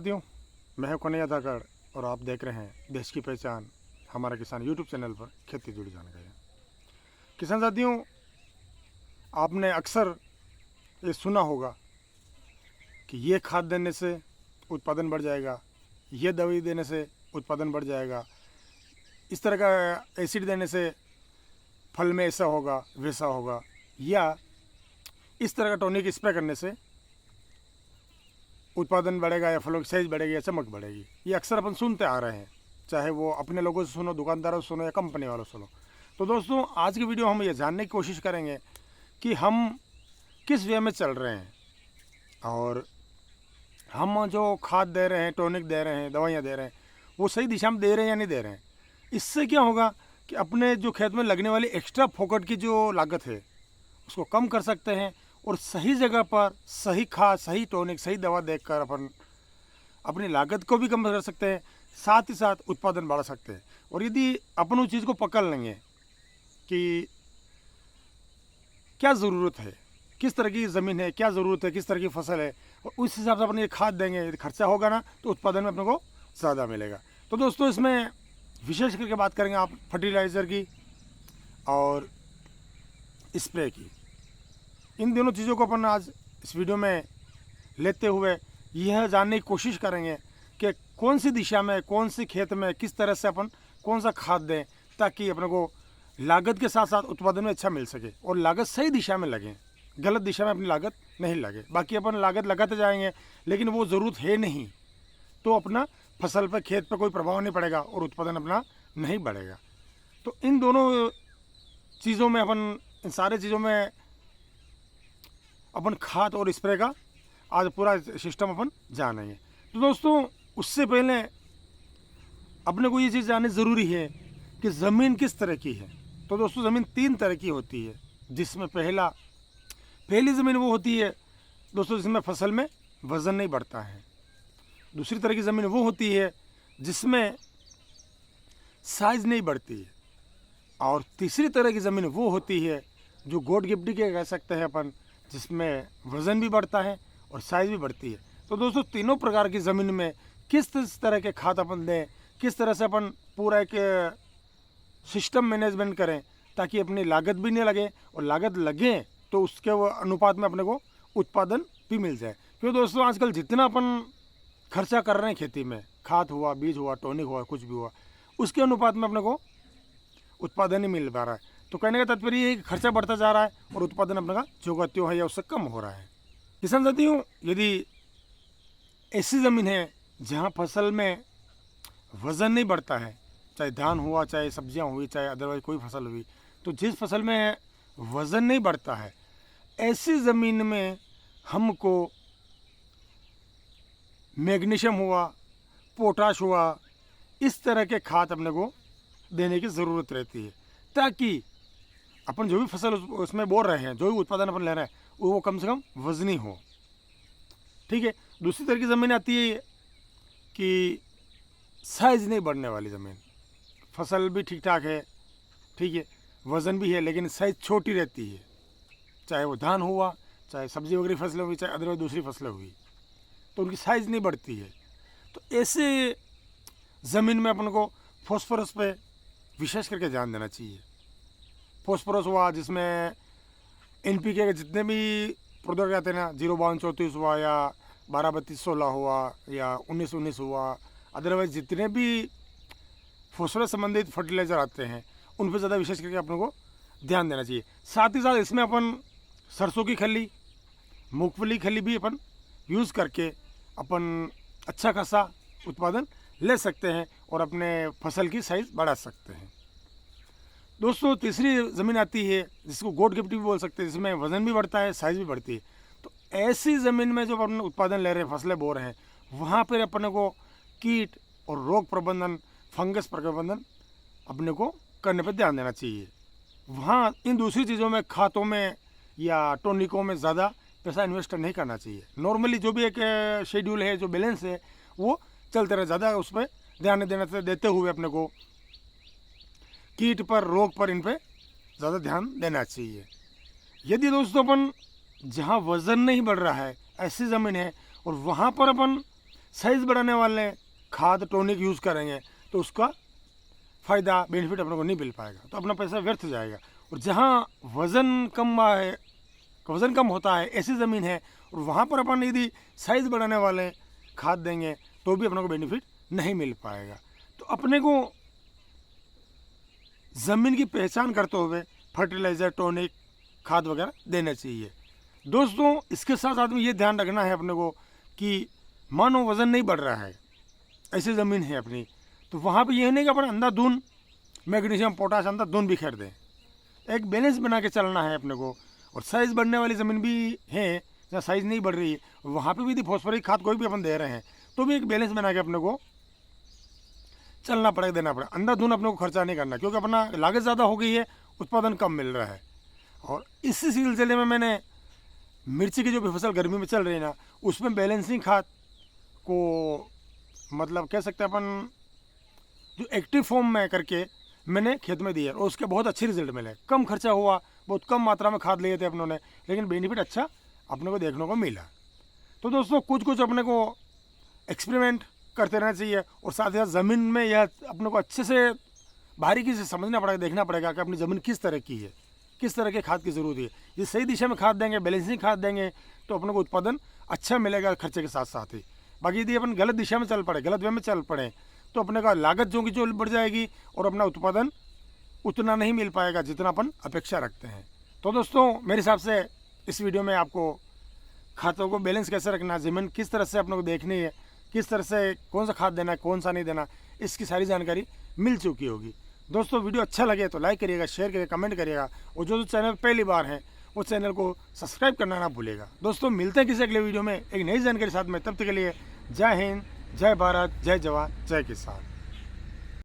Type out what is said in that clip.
साथियों, मैं हूं कन्हैया धाकड़ और आप देख रहे हैं देश की पहचान हमारा किसान यूट्यूब चैनल पर खेती जुड़ी जानकारी। किसान साथियों, आपने अक्सर ये सुना होगा कि ये खाद देने से उत्पादन बढ़ जाएगा, ये दवाई देने से उत्पादन बढ़ जाएगा, इस तरह का एसिड देने से फल में ऐसा होगा वैसा होगा, या इस तरह का टॉनिक स्प्रे करने से उत्पादन बढ़ेगा या फलों की साइज बढ़ेगी या चमक बढ़ेगी। ये अक्सर अपन सुनते आ रहे हैं, चाहे वो अपने लोगों से सुनो, दुकानदारों से सुनो या कंपनी वालों से सुनो। तो दोस्तों, आज की वीडियो हम ये जानने की कोशिश करेंगे कि हम किस वे में चल रहे हैं और हम जो खाद दे रहे हैं, टॉनिक दे रहे हैं, दवाइयाँ दे रहे हैं, वो सही दिशा में दे रहे हैं या नहीं दे रहे हैं। इससे क्या होगा कि अपने जो खेत में लगने वाली एक्स्ट्रा फोकट की जो लागत है उसको कम कर सकते हैं और सही जगह पर सही खाद, सही टॉनिक, सही दवा देकर अपन अपनी लागत को भी कम कर सकते हैं, साथ ही साथ उत्पादन बढ़ा सकते हैं। और यदि अपन उस चीज़ को पकड़ लेंगे कि क्या ज़रूरत है, किस तरह की ज़मीन है, क्या ज़रूरत है, किस तरह की फसल है, और उस हिसाब से अपन ये खाद देंगे, यदि खर्चा होगा ना तो उत्पादन में अपने को ज़्यादा मिलेगा। तो दोस्तों, इसमें विशेष करके बात करेंगे आप फर्टिलाइज़र की और स्प्रे की। इन दोनों चीज़ों को अपन आज इस वीडियो में लेते हुए यह जानने की कोशिश करेंगे कि कौन सी दिशा में, कौन सी खेत में, किस तरह से अपन कौन सा खाद दें ताकि अपने को लागत के साथ साथ उत्पादन में अच्छा मिल सके और लागत सही दिशा में लगे, गलत दिशा में अपनी लागत नहीं लगे। बाकी अपन लागत लगाते जाएंगे लेकिन वो ज़रूरत है नहीं तो अपना फसल पर, खेत पर कोई प्रभाव नहीं पड़ेगा और उत्पादन अपना नहीं बढ़ेगा। तो इन दोनों चीज़ों में अपन, इन सारे चीज़ों में अपन खाद और स्प्रे का आज पूरा सिस्टम अपन जानेंगे। तो दोस्तों, उससे पहले अपने को ये चीज़ जाननी ज़रूरी है कि ज़मीन किस तरह की है। तो दोस्तों, ज़मीन 3 तरह की होती है, जिसमें पहली ज़मीन वो होती है दोस्तों जिसमें फसल में वज़न नहीं बढ़ता है। दूसरी तरह की ज़मीन वो होती है जिसमें साइज़ नहीं बढ़ती है। और तीसरी तरह की ज़मीन वो होती है जो गोड गिफ्टी के कह सकते हैं अपन, जिसमें वज़न भी बढ़ता है और साइज़ भी बढ़ती है। तो दोस्तों, तीनों प्रकार की ज़मीन में किस तरह के खाद अपन दें, किस तरह से अपन पूरा एक सिस्टम मैनेजमेंट करें ताकि अपनी लागत भी नहीं लगे और लागत लगे तो उसके वो अनुपात में अपने को उत्पादन भी मिल जाए। क्योंकि दोस्तों, आजकल जितना अपन खर्चा कर रहे हैं खेती में, खाद हुआ, बीज हुआ, टॉनिक हुआ, कुछ भी हुआ, उसके अनुपात में अपने को उत्पादन नहीं मिल पा रहा है। तो कहने का तात्पर्य ये है कि खर्चा बढ़ता जा रहा है और उत्पादन अपने का जो गतियों है या उससे कम हो रहा है। किसान साथियों, यदि ऐसी ज़मीन है जहाँ फसल में वज़न नहीं बढ़ता है, चाहे धान हुआ, चाहे सब्जियां हुई, चाहे अदरवाइज कोई फसल हुई, तो जिस फसल में वज़न नहीं बढ़ता है ऐसी ज़मीन में हमको मैग्नीशियम हुआ, पोटाश हुआ, इस तरह के खाद अपने को देने की ज़रूरत रहती है ताकि अपन जो भी फसल उसमें बो रहे हैं, जो भी उत्पादन अपन ले रहे हैं, वो कम से कम वज़नी हो। ठीक है। दूसरी तरह की ज़मीन आती है कि साइज़ नहीं बढ़ने वाली ज़मीन, फसल भी ठीक ठाक है, ठीक है, वज़न भी है, लेकिन साइज़ छोटी रहती है, चाहे वो धान हुआ, चाहे सब्जी वगैरह फसलें हुई, चाहे अदरवाइज दूसरी फसलें हुई, तो उनकी साइज़ नहीं बढ़ती है। तो ऐसे ज़मीन में अपन को फॉस्फोरस पे विशेष करके ध्यान देना चाहिए। फॉस्फोरस हुआ जिसमें NPK के जितने भी प्रोडक्ट आते हैं ना, 05234 हुआ या 123216 हुआ या 1919 हुआ, अदरवाइज जितने भी फॉस्फोरस संबंधित फर्टिलाइज़र आते हैं उन पर ज़्यादा विशेष करके अपने को ध्यान देना चाहिए। साथ ही साथ इसमें अपन सरसों की खली, मूंगफली खली भी अपन यूज़ करके अपन अच्छा खासा उत्पादन ले सकते हैं और अपने फसल की साइज़ बढ़ा सकते हैं। दोस्तों, तीसरी ज़मीन आती है जिसको गोड गिफ्टी भी बोल सकते हैं, जिसमें वज़न भी बढ़ता है, साइज़ भी बढ़ती है। तो ऐसी ज़मीन में जो अपन उत्पादन ले रहे हैं, फसलें बो रहे हैं, वहाँ पर अपने को कीट और रोग प्रबंधन, फंगस प्रबंधन अपने को करने पर ध्यान देना चाहिए। वहाँ इन दूसरी चीज़ों में, खातों में या टॉनिकों में ज़्यादा पैसा इन्वेस्ट नहीं करना चाहिए। नॉर्मली जो भी एक शेड्यूल है, जो बैलेंस है, वो चलते रहे, ज़्यादा उस पर ध्यान देते हुए अपने को कीट पर, रोग पर, इन पर ज़्यादा ध्यान देना चाहिए। यदि दोस्तों अपन जहाँ वज़न नहीं बढ़ रहा है ऐसी ज़मीन है और वहाँ पर अपन साइज़ बढ़ाने वाले खाद टॉनिक यूज़ करेंगे तो उसका फ़ायदा बेनिफिट अपने को नहीं मिल पाएगा, तो अपना पैसा व्यर्थ जाएगा। और जहाँ वज़न कम होता है, ऐसी ज़मीन है और वहाँ पर अपन यदि साइज़ बढ़ाने वाले खाद देंगे तो भी अपने को बेनिफिट नहीं मिल पाएगा। तो अपने को ज़मीन की पहचान करते हुए फर्टिलाइज़र टॉनिक खाद वगैरह देना चाहिए। दोस्तों इसके साथ साथ में ये ध्यान रखना है अपने को कि मानो वज़न नहीं बढ़ रहा है, ऐसी ज़मीन है अपनी, तो वहाँ पे ये नहीं कि अपन अंधाधुंध मैग्नीशियम पोटाश अंधाधुंध बिखेर दें। एक बैलेंस बना के चलना है अपने को। और साइज़ बढ़ने वाली ज़मीन भी है जहाँ साइज़ नहीं बढ़ रही है, वहाँ पे भी यदि फॉस्फोरिक खाद कोई भी अपन दे रहे हैं तो भी एक बैलेंस बना के अपने को चलना पड़ेगा, देना पड़ेगा। अंधाधुंध अपने को खर्चा नहीं करना, क्योंकि अपना लागत ज़्यादा हो गई है, उत्पादन कम मिल रहा है। और इसी सिलसिले में मैंने मिर्ची की जो भी फसल गर्मी में चल रही है ना, उसमें बैलेंसिंग खाद को मतलब कह सकते हैं अपन जो एक्टिव फॉर्म में करके मैंने खेत में दिया और उसके बहुत अच्छे रिजल्ट मिले। कम खर्चा हुआ, बहुत कम मात्रा में खाद लिए थे अपनों ने, लेकिन बेनिफिट अच्छा अपने को देखने को मिला। तो दोस्तों कुछ अपने को एक्सपेरिमेंट करते रहना चाहिए और साथ ही साथ ज़मीन में यह अपने को अच्छे से बारीकी से समझना पड़ेगा, देखना पड़ेगा कि अपनी ज़मीन किस तरह की है, किस तरह के खाद की ज़रूरत है। ये सही दिशा में खाद देंगे, बैलेंसिंग खाद देंगे तो अपने को उत्पादन अच्छा मिलेगा खर्चे के साथ साथ ही। बाकी यदि अपन गलत दिशा में चल पड़े, गलत वे में चल पड़े तो अपने का लागत जो बढ़ जाएगी और अपना उत्पादन उतना नहीं मिल पाएगा जितना अपन अपेक्षा रखते हैं। तो दोस्तों मेरे हिसाब से इस वीडियो में आपको खादों को बैलेंस कैसे रखना, ज़मीन किस तरह से अपने को देखनी है, किस तरह से कौन सा खाद देना है, कौन सा नहीं देना, इसकी सारी जानकारी मिल चुकी होगी। दोस्तों वीडियो अच्छा लगे तो लाइक करिएगा, शेयर करिएगा, कमेंट करिएगा और जो चैनल पहली बार है वो चैनल को सब्सक्राइब करना ना भूलेगा। दोस्तों मिलते हैं किसी अगले वीडियो में एक नई जानकारी साथ में, तब तक के लिए जय हिंद, जय भारत, जय जवान, जय किसान।